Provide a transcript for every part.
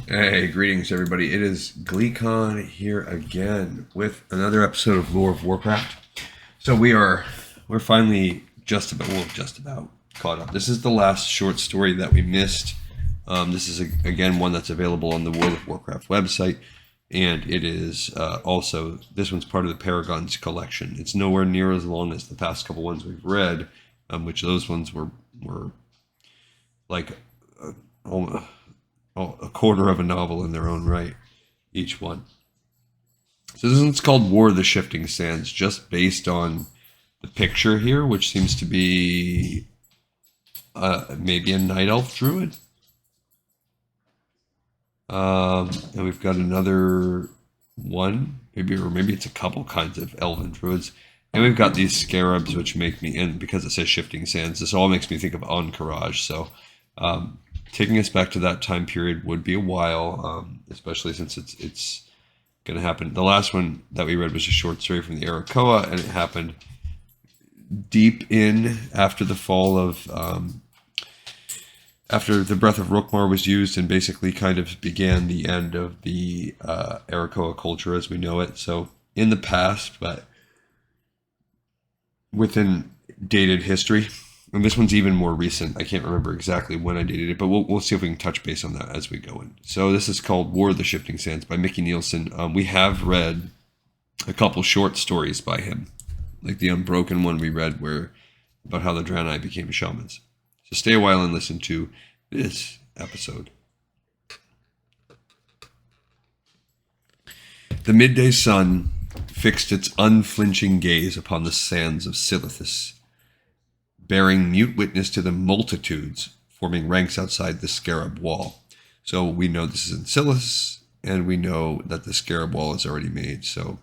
Hey, greetings everybody. It is GleeCon here again with another episode of Lore of Warcraft. So we're finally just about caught up. This is the last short story that we missed. This is again one that's available on the World of Warcraft website, and it is also this one's part of the Paragons collection. It's nowhere near as long as the past couple ones we've read, which those ones were like almost a quarter of a novel in their own right, each one. So this one's called War of the Shifting Sands, just based on the picture here, which seems to be maybe a night elf druid. And we've got another one, maybe it's a couple kinds of elven druids. And we've got these scarabs, which make me, and because it says Shifting Sands, this all makes me think of Encourage. So taking us back to that time period would be a while, especially since it's going to happen. The last one that we read was a short story from the Arakoa, and it happened deep in after the fall of, after the Breath of Rookmar was used, and basically kind of began the end of the Arakoa culture as we know it. So in the past, but within dated history. And this one's even more recent. I can't remember exactly when I dated it, but we'll see if we can touch base on that as we go in. So this is called War of the Shifting Sands by Mickey Nielsen. We have read a couple short stories by him, like the Unbroken one we read where about how the Draenei became shamans. So stay a while and listen to this episode. The midday sun fixed its unflinching gaze upon the sands of Silithus, bearing mute witness to the multitudes forming ranks outside the Scarab Wall. So we know this is in Silithus, and we know that the Scarab Wall is already made. So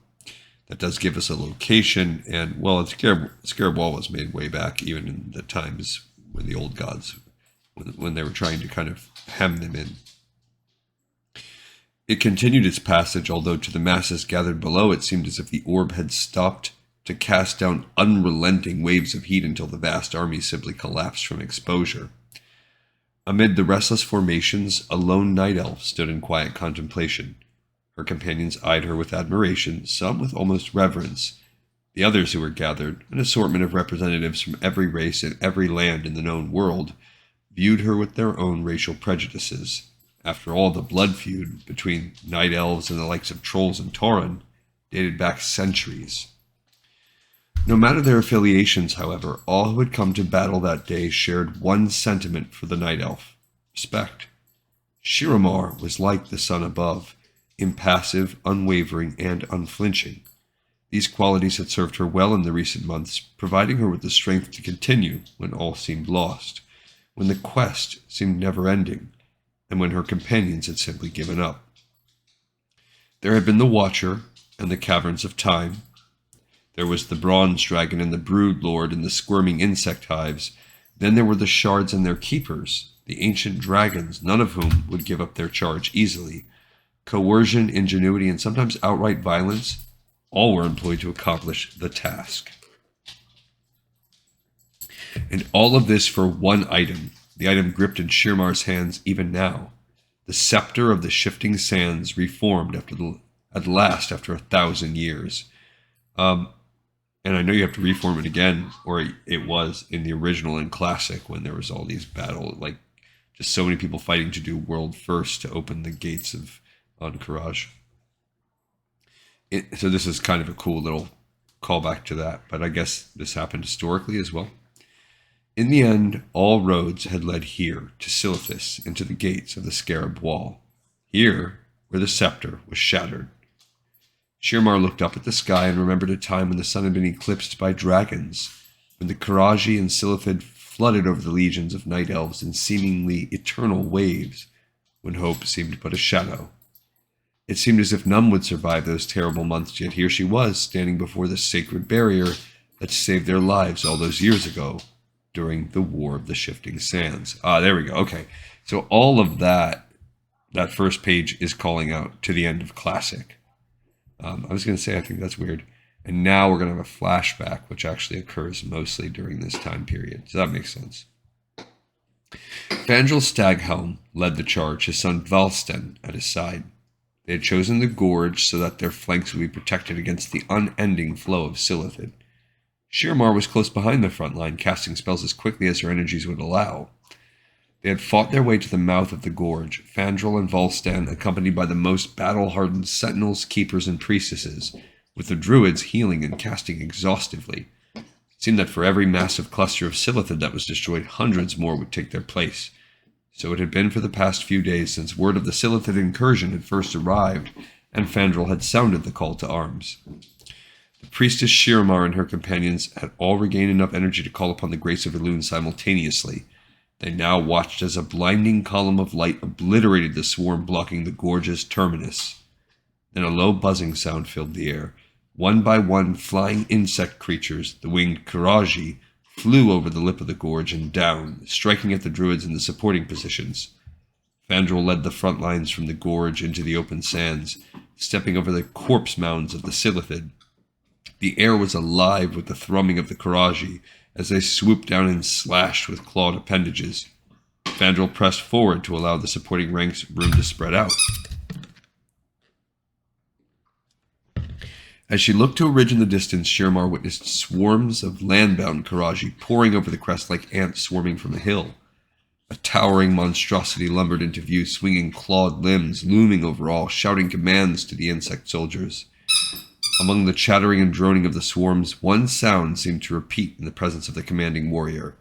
that does give us a location. And well, the Scarab Wall was made way back, even in the times when the old gods, when they were trying to kind of hem them in. It continued its passage, although to the masses gathered below, it seemed as if the orb had stopped to cast down unrelenting waves of heat until the vast army simply collapsed from exposure. Amid the restless formations, a lone night elf stood in quiet contemplation. Her companions eyed her with admiration, some with almost reverence. The others who were gathered, an assortment of representatives from every race and every land in the known world, viewed her with their own racial prejudices. After all, the blood feud between night elves and the likes of trolls and Tauren dated back centuries. No matter their affiliations, however, all who had come to battle that day shared one sentiment for the night elf: respect. Shiramar was like the sun above, impassive, unwavering, and unflinching. These qualities had served her well in the recent months, providing her with the strength to continue when all seemed lost, when the quest seemed never-ending, and when her companions had simply given up. There had been the Watcher and the Caverns of Time. There was the Bronze Dragon and the Brood Lord and the squirming insect hives. Then there were the Shards and their keepers, the ancient dragons, none of whom would give up their charge easily. Coercion, ingenuity, and sometimes outright violence, all were employed to accomplish the task. And all of this for one item, the item gripped in Shirmar's hands even now. The scepter of the Shifting Sands, reformed at last after 1,000 years. And I know you have to reform it again, or it was in the original and classic when there was all these battle, like just so many people fighting to do world first to open the gates of Encourage. So this is kind of a cool little callback to that, but I guess this happened historically as well. In the end, all roads had led here to Silithus and to the gates of the Scarab Wall. Here, where the scepter was shattered. Shirmar looked up at the sky and remembered a time when the sun had been eclipsed by dragons, when the Karaji and Silithid flooded over the legions of night elves in seemingly eternal waves, when hope seemed but a shadow. It seemed as if none would survive those terrible months, yet here she was, standing before the sacred barrier that saved their lives all those years ago, during the War of the Shifting Sands. There we go. Okay. So all of that first page is calling out to the end of Classic. I was going to say, I think that's weird. And now we're going to have a flashback, which actually occurs mostly during this time period. So that makes sense. Fandral Staghelm led the charge, his son Valsten at his side. They had chosen the gorge so that their flanks would be protected against the unending flow of Silithid. Shirmar was close behind the front line, casting spells as quickly as her energies would allow. They had fought their way to the mouth of the gorge, Fandral and Valstan accompanied by the most battle-hardened sentinels, keepers, and priestesses, with the druids healing and casting exhaustively. It seemed that for every massive cluster of Silithid that was destroyed, hundreds more would take their place. So it had been for the past few days since word of the Silithid incursion had first arrived, and Fandral had sounded the call to arms. The priestess Shirmar and her companions had all regained enough energy to call upon the grace of Elune simultaneously. They now watched as a blinding column of light obliterated the swarm blocking the gorge's terminus. Then a low buzzing sound filled the air. One by one, flying insect creatures, the winged Karaji, flew over the lip of the gorge and down, striking at the druids in the supporting positions. Fandral led the front lines from the gorge into the open sands, stepping over the corpse mounds of the Silithid. The air was alive with the thrumming of the Karaji as they swooped down and slashed with clawed appendages. Fandral pressed forward to allow the supporting ranks room to spread out. As she looked to a ridge in the distance, Shirmar witnessed swarms of landbound Karaji pouring over the crest like ants swarming from a hill. A towering monstrosity lumbered into view, swinging clawed limbs, looming over all, shouting commands to the insect soldiers. Among the chattering and droning of the swarms, one sound seemed to repeat in the presence of the commanding warrior.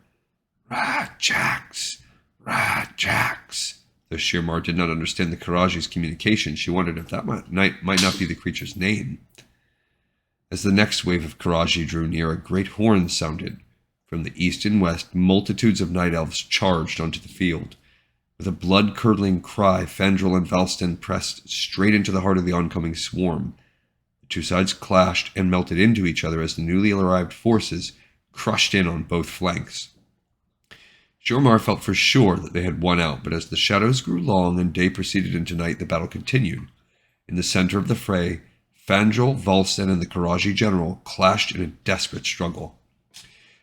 Rajax! Rajax! Though Shirmar did not understand the Karaji's communication, she wondered if that might not be the creature's name. As the next wave of Karaji drew near, a great horn sounded. From the east and west, multitudes of night elves charged onto the field. With a blood-curdling cry, Fandral and Valstan pressed straight into the heart of the oncoming swarm. The two sides clashed and melted into each other as the newly arrived forces crushed in on both flanks. Shirmar felt for sure that they had won out, but as the shadows grew long and day proceeded into night, the battle continued. In the center of the fray, Fandral, Valstan, and the Karaji general clashed in a desperate struggle.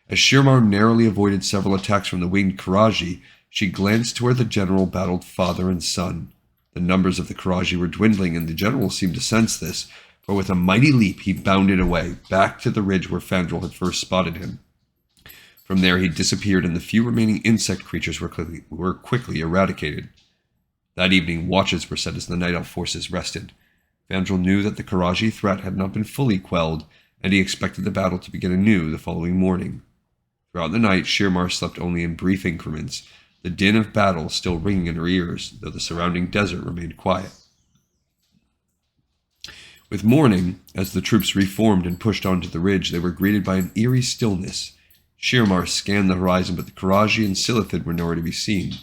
As Shirmar narrowly avoided several attacks from the winged Karaji, she glanced to where the general battled father and son. The numbers of the Karaji were dwindling, and the general seemed to sense this, for with a mighty leap he bounded away, back to the ridge where Fandral had first spotted him. From there he disappeared, and the few remaining insect creatures were quickly eradicated. That evening, watches were set as the Night Elf forces rested. Fandral knew that the Karaji threat had not been fully quelled, and he expected the battle to begin anew the following morning. Throughout the night, Shirmar slept only in brief increments, the din of battle still ringing in her ears, though the surrounding desert remained quiet. With morning, as the troops reformed and pushed onto the ridge, they were greeted by an eerie stillness. Shirmar scanned the horizon, but the Karaji and Silithid were nowhere to be seen.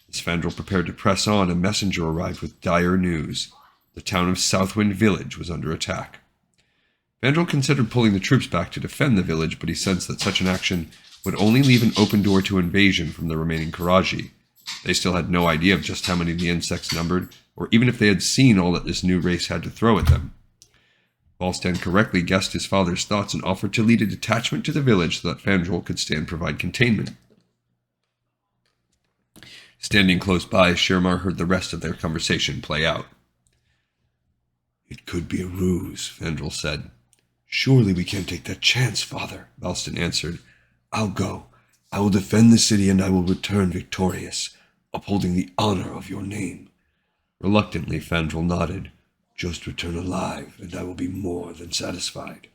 As Fandral prepared to press on, a messenger arrived with dire news. The town of Southwind Village was under attack. Fandral considered pulling the troops back to defend the village, but he sensed that such an action would only leave an open door to invasion from the remaining Karaji. They still had no idea of just how many the insects numbered, or even if they had seen all that this new race had to throw at them. Valstan correctly guessed his father's thoughts and offered to lead a detachment to the village so that Fandral could provide containment. Standing close by, Shirmar heard the rest of their conversation play out. "It could be a ruse," Fandral said. "Surely we can't take that chance, father," Valstan answered. "I'll go. I will defend the city and I will return victorious, upholding the honor of your name." Reluctantly, Fandral nodded. "Just return alive, and I will be more than satisfied."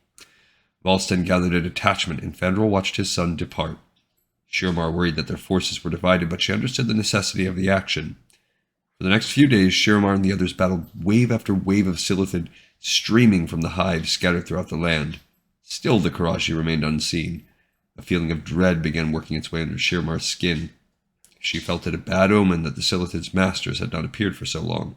Valstan gathered a detachment, and Fandral watched his son depart. Shirmar worried that their forces were divided, but she understood the necessity of the action. For the next few days, Shirmar and the others battled wave after wave of Silithid streaming from the hives scattered throughout the land. Still the Karaji remained unseen. A feeling of dread began working its way under Shirmar's skin. She felt it a bad omen that the Silithid's masters had not appeared for so long.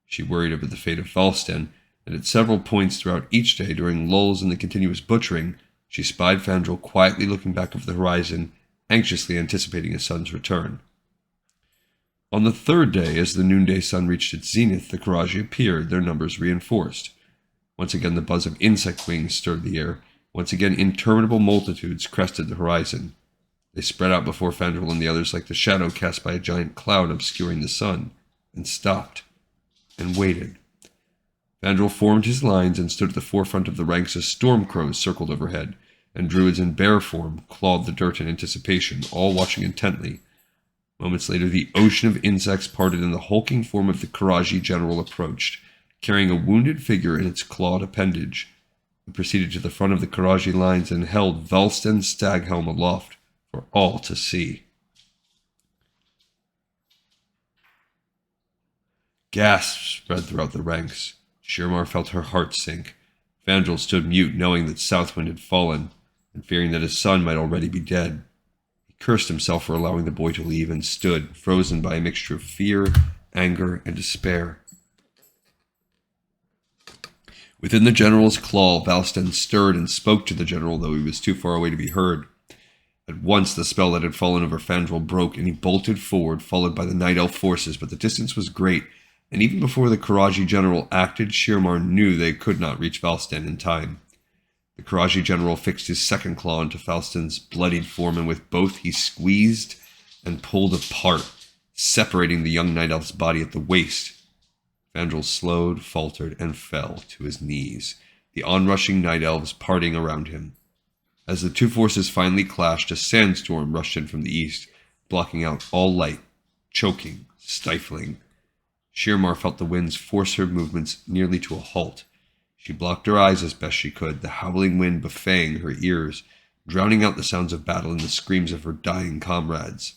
She worried over the fate of Valstan, and at several points throughout each day, during lulls in the continuous butchering, she spied Fandral quietly looking back over the horizon, anxiously anticipating his son's return. On the third day, as the noonday sun reached its zenith, the Karaji appeared, their numbers reinforced. Once again the buzz of insect wings stirred the air. Once again interminable multitudes crested the horizon. They spread out before Fandral and the others like the shadow cast by a giant cloud obscuring the sun, and stopped, and waited. Fandral formed his lines and stood at the forefront of the ranks as storm crows circled overhead, and druids in bear form clawed the dirt in anticipation, all watching intently. Moments later, the ocean of insects parted and the hulking form of the Karaji general approached, carrying a wounded figure in its clawed appendage. He proceeded to the front of the Karaji lines and held Valsten's staghelm aloft for all to see. Gasps spread throughout the ranks. Shirmar felt her heart sink. Fandral stood mute, knowing that Southwind had fallen, and fearing that his son might already be dead. He cursed himself for allowing the boy to leave, and stood, frozen by a mixture of fear, anger, and despair. Within the general's claw, Valsten stirred and spoke to the general, though he was too far away to be heard. At once the spell that had fallen over Fandral broke, and he bolted forward, followed by the Night Elf forces, but the distance was great, and even before the Karaji general acted, Shirmar knew they could not reach Valsten in time. The Karaji general fixed his second claw into Valsten's bloodied form, and with both he squeezed and pulled apart, separating the young Night Elf's body at the waist. Fandral slowed, faltered, and fell to his knees, the onrushing Night Elves parting around him. As the two forces finally clashed, a sandstorm rushed in from the east, blocking out all light, choking, stifling. Shirmar felt the winds force her movements nearly to a halt. She blocked her eyes as best she could, the howling wind buffeting her ears, drowning out the sounds of battle and the screams of her dying comrades.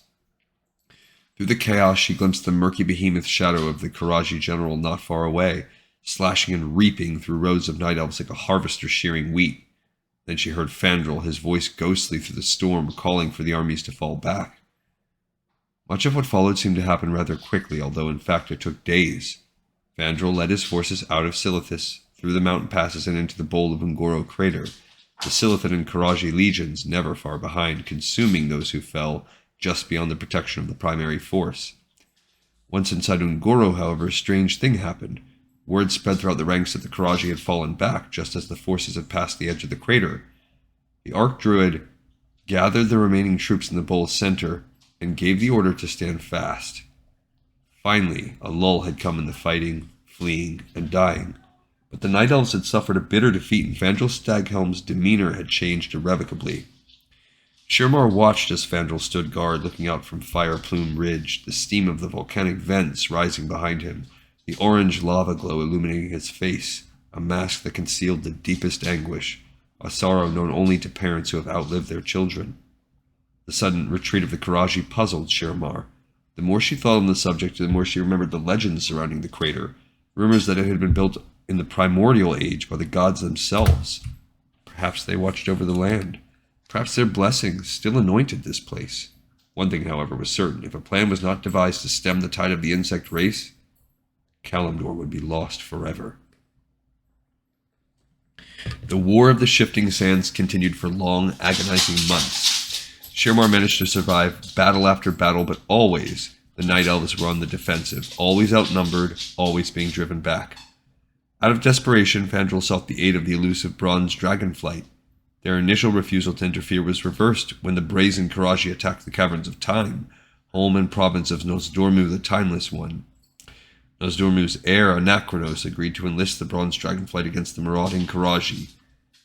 Through the chaos, she glimpsed the murky behemoth shadow of the Karaji general not far away, slashing and reaping through rows of night elves like a harvester shearing wheat. Then she heard Fandral, his voice ghostly through the storm, calling for the armies to fall back. Much of what followed seemed to happen rather quickly, although in fact it took days. Fandral led his forces out of Silithus, through the mountain passes and into the bowl of Ungoro crater, the Silithid and Karaji legions never far behind, consuming those who fell just beyond the protection of the primary force. Once inside Ungoro, however, a strange thing happened. Word spread throughout the ranks that the Karaji had fallen back just as the forces had passed the edge of the crater. The Archdruid gathered the remaining troops in the bowl's center and gave the order to stand fast. Finally, a lull had come in the fighting, fleeing, and dying, but the Night Elves had suffered a bitter defeat and Fandral Staghelm's demeanor had changed irrevocably. Shirmar watched as Fandral stood guard, looking out from Fire Plume Ridge, the steam of the volcanic vents rising behind him, the orange lava glow illuminating his face, a mask that concealed the deepest anguish, a sorrow known only to parents who have outlived their children. The sudden retreat of the Karaji puzzled Shirmar. The more she thought on the subject, the more she remembered the legends surrounding the crater, rumors that it had been built in the primordial age by the gods themselves. Perhaps they watched over the land. Perhaps their blessings still anointed this place. One thing, however, was certain. If a plan was not devised to stem the tide of the insect race, Kalimdor would be lost forever. The War of the Shifting Sands continued for long, agonizing months. Shirmar managed to survive battle after battle, but always the Night Elves were on the defensive, always outnumbered, always being driven back. Out of desperation, Fandral sought the aid of the elusive bronze dragonflight. Their initial refusal to interfere was reversed when the brazen Karaji attacked the Caverns of Time, home and province of Nosdormu the Timeless One. Nosdormu's heir, Anachronos, agreed to enlist the bronze dragonflight against the marauding Karaji.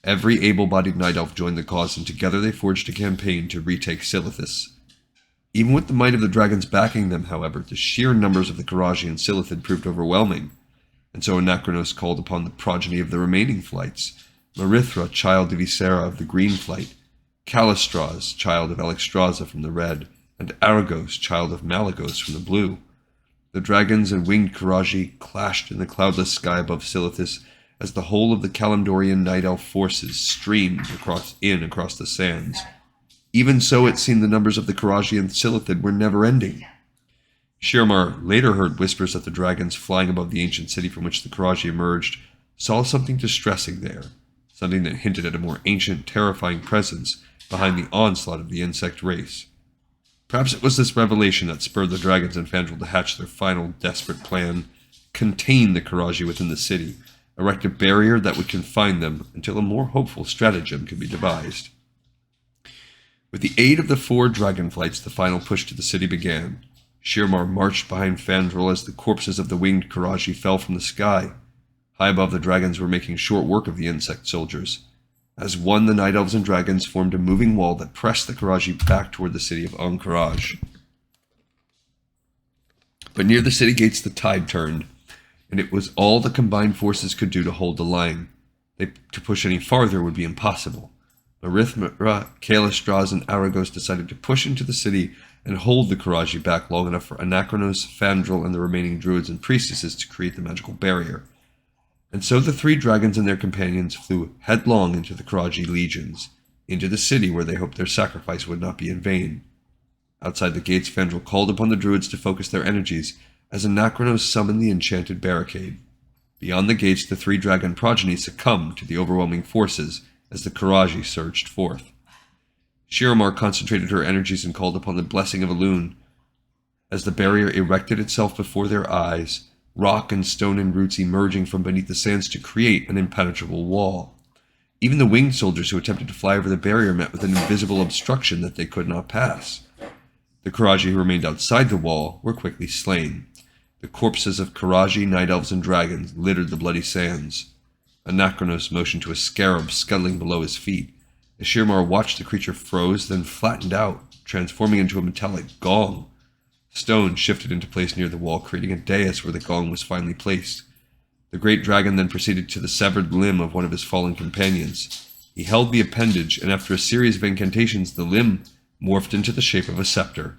Every able-bodied night elf joined the cause, and together they forged a campaign to retake Silithus. Even with the might of the dragons backing them, however, the sheer numbers of the Karaji and Silithid proved overwhelming, and so Anachronos called upon the progeny of the remaining flights, Marithra, child of Ysera of the Green Flight, Kalistraz, child of Alexstrasza from the Red, and Aragos, child of Malagos from the Blue. The dragons and winged Karaji clashed in the cloudless sky above Silithus as the whole of the Kalimdorian Night Elf forces streamed across the sands. Even so, it seemed the numbers of the Karaji and Silithid were never-ending. Shirmar later heard whispers that the dragons flying above the ancient city from which the Karaji emerged saw something distressing there, something that hinted at a more ancient, terrifying presence behind the onslaught of the insect race. Perhaps it was this revelation that spurred the dragons and Fandral to hatch their final desperate plan: contain the Karaji within the city, erect a barrier that would confine them until a more hopeful stratagem could be devised. With the aid of the 4 dragonflights, the final push to the city began. Shirmar marched behind Fandral as the corpses of the winged Karaji fell from the sky. High above, the dragons were making short work of the insect soldiers. As one, the Night Elves and dragons formed a moving wall that pressed the Karaji back toward the city of Ahn'Qiraj. But near the city gates, the tide turned, and it was all the combined forces could do to hold the line. To push any farther would be impossible. Marithra, Kalistraz, and Aragos decided to push into the city and hold the Karaji back long enough for Anachronos, Fandral, and the remaining druids and priestesses to create the magical barrier. And so the 3 dragons and their companions flew headlong into the Karaji legions, into the city where they hoped their sacrifice would not be in vain. Outside the gates, Fandral called upon the druids to focus their energies as Anachronos summoned the enchanted barricade. Beyond the gates, the 3 dragon progeny succumbed to the overwhelming forces as the Karaji surged forth. Shiromar concentrated her energies and called upon the blessing of Elune. As the barrier erected itself before their eyes, rock and stone and roots emerging from beneath the sands to create an impenetrable wall. Even the winged soldiers who attempted to fly over the barrier met with an invisible obstruction that they could not pass. The Karaji who remained outside the wall were quickly slain. The corpses of Karaji, Night Elves, and dragons littered the bloody sands. Anachronos motioned to a scarab scuttling below his feet. As Shirmar watched, the creature froze, then flattened out, transforming into a metallic gong. Stone shifted into place near the wall, creating a dais where the gong was finally placed. The great dragon then proceeded to the severed limb of one of his fallen companions. He held the appendage, and after a series of incantations, the limb morphed into the shape of a scepter.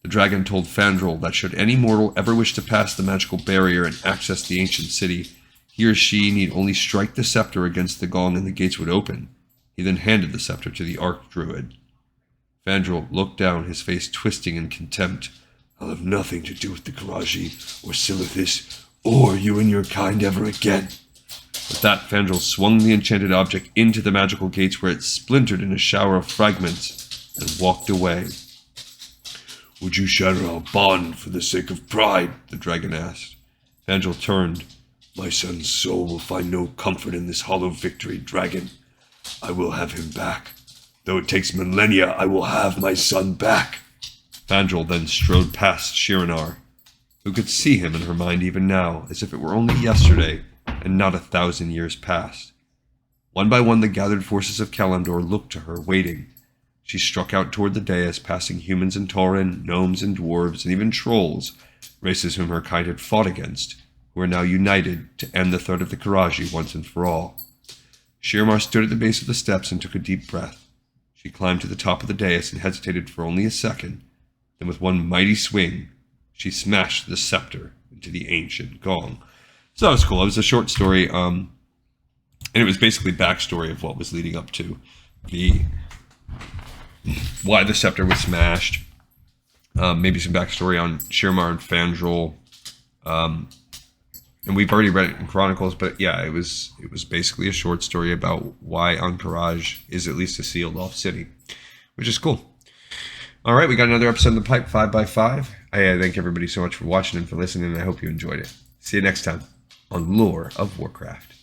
The dragon told Fandral that should any mortal ever wish to pass the magical barrier and access the ancient city, he or she need only strike the scepter against the gong and the gates would open. He then handed the scepter to the Archdruid. Fandral looked down, his face twisting in contempt. "I'll have nothing to do with the Karaji, or Silithis, or you and your kind ever again." With that, Fandral swung the enchanted object into the magical gates where it splintered in a shower of fragments and walked away. "Would you shatter our bond for the sake of pride?" the dragon asked. Fandral turned. "My son's soul will find no comfort in this hollow victory, dragon. I will have him back. Though it takes millennia, I will have my son back." Fandral then strode past Shiranar, who could see him in her mind even now, as if it were only yesterday and not 1,000 years past. One by one, the gathered forces of Kalimdor looked to her, waiting. She struck out toward the dais, passing humans and Tauren, gnomes and dwarves, and even trolls, races whom her kind had fought against, who were now united to end the threat of the Karaji once and for all. Shirmar stood at the base of the steps and took a deep breath. She climbed to the top of the dais and hesitated for only a second. Then with one mighty swing, she smashed the scepter into the ancient gong. So that was cool. It was a short story, and it was basically backstory of what was leading up to why the scepter was smashed. Maybe some backstory on Shirmar and Fandral. And we've already read it in Chronicles, but yeah, it was basically a short story about why Ahn'Qiraj is at least a sealed off city, which is cool. All right, we got another episode in the pipe, 5x5. I thank everybody so much for watching and for listening, and I hope you enjoyed it. See you next time on Lore of Warcraft.